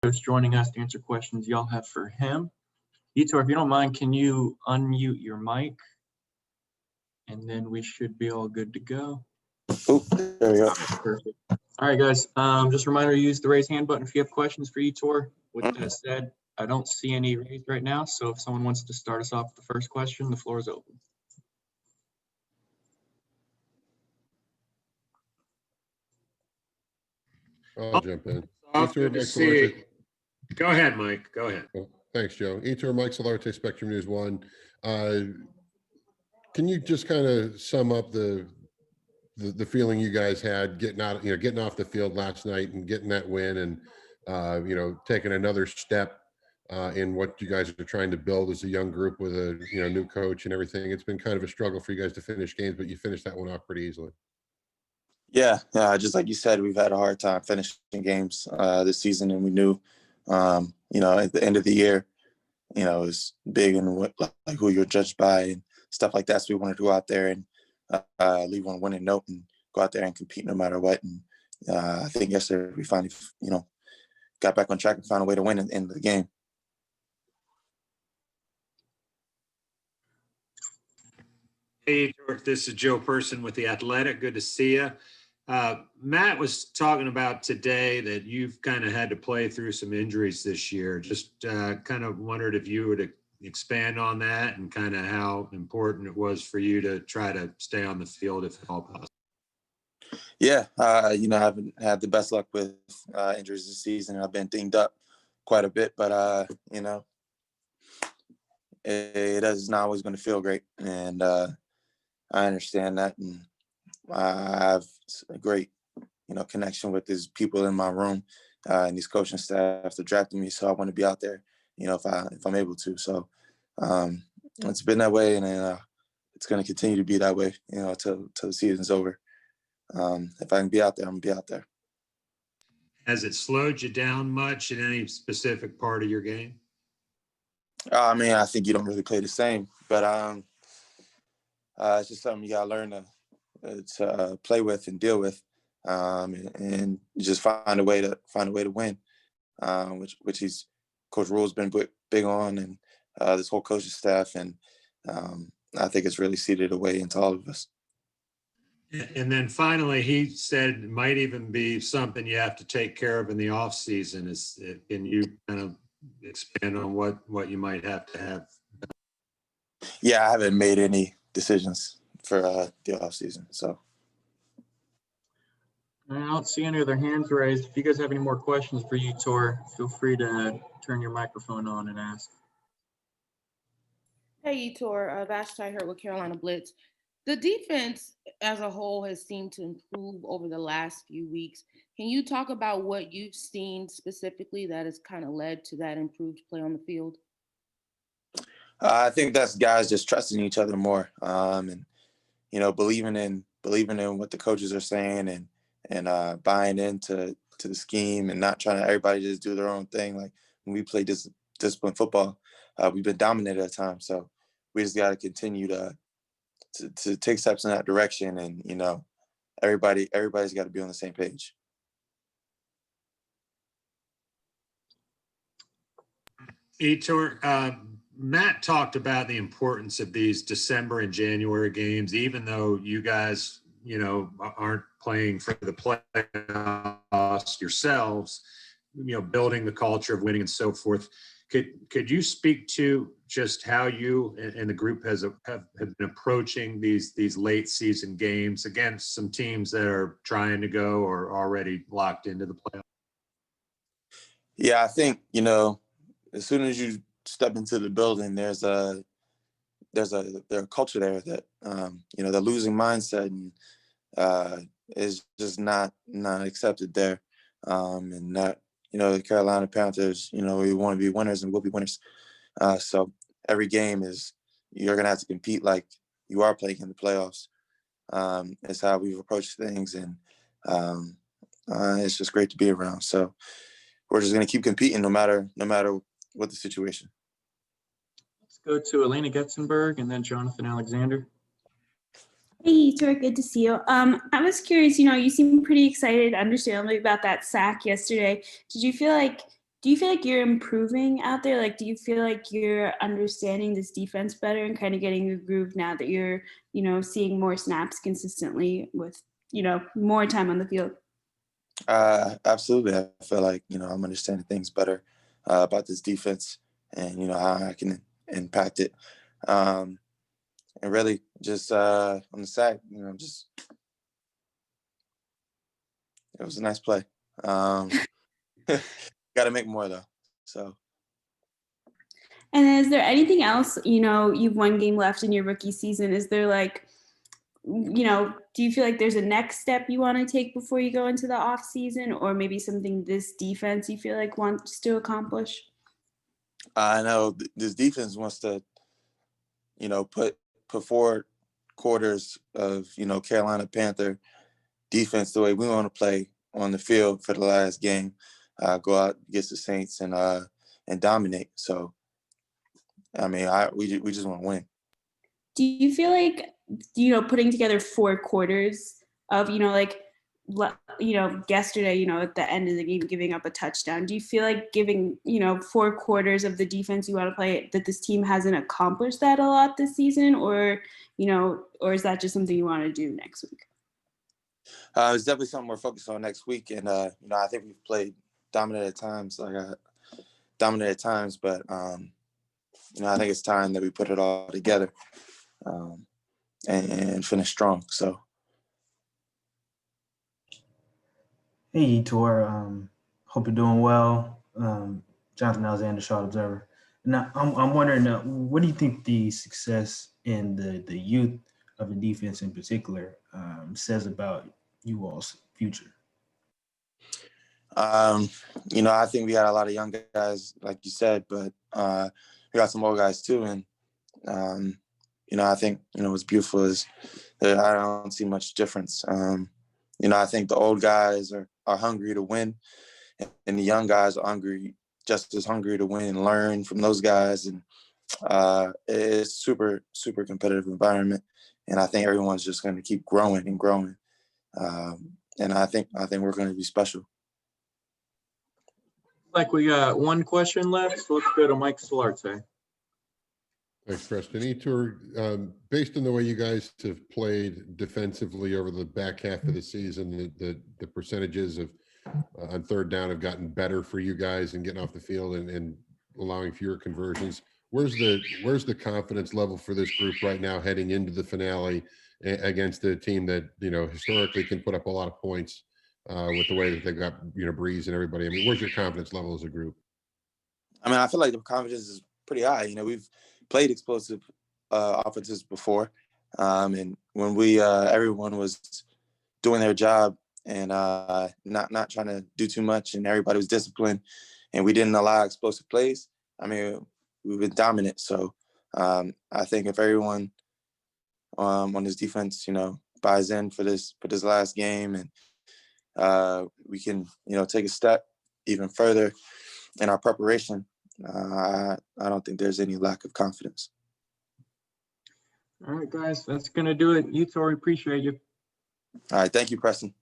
Gross joining us to answer questions y'all have for him. Yetur, if you don't mind, can you unmute your mic? And then we should be all good to go. Oh, there we go. Perfect. All right, guys. Just a reminder, use the raise hand button if you have questions for Yetur. With that said, I don't see any raised right now. So if someone wants to start us off with the first question, the floor is open. I'll jump in. Good to see. Go ahead, Mike. Go ahead. Oh, thanks, Joe. Yetur, Mike Solarte, Spectrum News 1. Can you just kind of sum up the feeling you guys had getting off the field last night and getting that win and taking another step in what you guys are trying to build as a young group with a new coach and everything? It's been kind of a struggle for you guys to finish games, but you finished that one off pretty easily. Yeah, just like you said, we've had a hard time finishing games this season, and we knew, at the end of the year, it was big and like who you're judged by and stuff like that. So we wanted to go out there and leave on a winning note and go out there and compete no matter what. And I think yesterday we finally, got back on track and found a way to win in the game. Hey, George, this is Joe Person with The Athletic. Good to see you. Matt was talking about today that you've kind of had to play through some injuries this year. Just kind of wondered if you would expand on that and kind of how important it was for you to try to stay on the field if at all possible. Yeah, I haven't had the best luck with injuries this season. I've been dinged up quite a bit, but it is not always going to feel great, and I understand that, and I have a great, connection with these people in my room and these coaching staff that drafted me. So I want to be out there, if I'm able to. So it's been that way, and it's going to continue to be that way, till the season's over. If I can be out there, I'm going to be out there. Has it slowed you down much in any specific part of your game? I think you don't really play the same, but it's just something you got to learn to play with and deal with, and just find a way to win, which he's Coach Rule's been big on, and this whole coaching staff, and I think it's really seeded away into all of us. And then finally, he said it might even be something you have to take care of in the off season. Can you kind of expand on what you might have to have? Yeah, I haven't made any decisions for the off season, so. I don't see any other hands raised. If you guys have any more questions for Yetur, feel free to turn your microphone on and ask. Hey, Yetur, Vashti here with Carolina Blitz. The defense as a whole has seemed to improve over the last few weeks. Can you talk about what you've seen specifically that has kind of led to that improved play on the field? I think that's guys just trusting each other more, and believing in what the coaches are saying, and buying into the scheme, and not trying to everybody just do their own thing. Like when we play disciplined football, we've been dominated at times. So we just got to continue to take steps in that direction, and everybody's got to be on the same page. Yetur, Matt talked about the importance of these December and January games, even though you guys, aren't playing for the playoffs yourselves, building the culture of winning and so forth. Could you speak to just how you and the group have been approaching these late season games against some teams that are trying to go or already locked into the playoffs? Yeah, I think, as soon as you step into the building, there's a culture there that, the losing mindset and is just not accepted there. And that, the Carolina Panthers, we want to be winners and we'll be winners. So every game you're going to have to compete like you are playing in the playoffs. It's how we've approached things, and it's just great to be around. So we're just going to keep competing no matter what the situation. Let's go to Elena Getzenberg and then Jonathan Alexander. Hey, Yetur, good to see you. I was curious, you seem pretty excited, understandably, about that sack yesterday. Did you feel like do you feel like you're improving out there? Like, do you feel like you're understanding this defense better and kind of getting a groove now that you're, seeing more snaps consistently with, more time on the field? Absolutely. I feel like, I'm understanding things better about this defense and, how I can impact it. And really just on the sack, it was a nice play. Got to make more though. So. And is there anything else, you've one game left in your rookie season. Is there do you feel like there's a next step you want to take before you go into the off season, or maybe something this defense you feel like wants to accomplish? I know this defense wants to, put 4 quarters of, Carolina Panther defense the way we want to play on the field for the last game, go out against the Saints and dominate. So, I mean, we just want to win. Do you feel like, putting together 4 quarters of, yesterday, at the end of the game, giving up a touchdown, do you feel like giving, 4 quarters of the defense you want to play, that this team hasn't accomplished that a lot this season, or is that just something you want to do next week? It's definitely something we're focused on next week. And, I think we've played dominant at times, but, I think it's time that we put it all together and finish strong. So. Hey, Yetur. Hope you're doing well. Jonathan Alexander, Charlotte Observer. Now, I'm wondering, what do you think the success in the youth of the defense in particular says about you all's future? I think we got a lot of young guys, like you said, but we got some old guys too. And, I think, what's beautiful is that I don't see much difference. I think the old guys are hungry to win, and the young guys are just as hungry to win and learn from those guys. And it's super, super competitive environment. And I think everyone's just going to keep growing and growing. And I think we're going to be special. Like we got one question left, so let's go to Mike Solarte. Thanks, Preston. Yetur, based on the way you guys have played defensively over the back half of the season, the percentages of on third down have gotten better for you guys and getting off the field and allowing fewer conversions. Where's the confidence level for this group right now heading into the finale against a team that, historically can put up a lot of points with the way that they got, Breeze and everybody? I mean, where's your confidence level as a group? I mean, I feel like the confidence is pretty high. We've played explosive offenses before. And when everyone was doing their job and not trying to do too much, and everybody was disciplined, and we didn't allow explosive plays, I mean, we've been dominant. So I think if everyone on this defense, buys in for this last game, and we can, take a step even further in our preparation, I don't think there's any lack of confidence. All right, guys, that's going to do it. Yetur, appreciate you. All right. Thank you, Preston.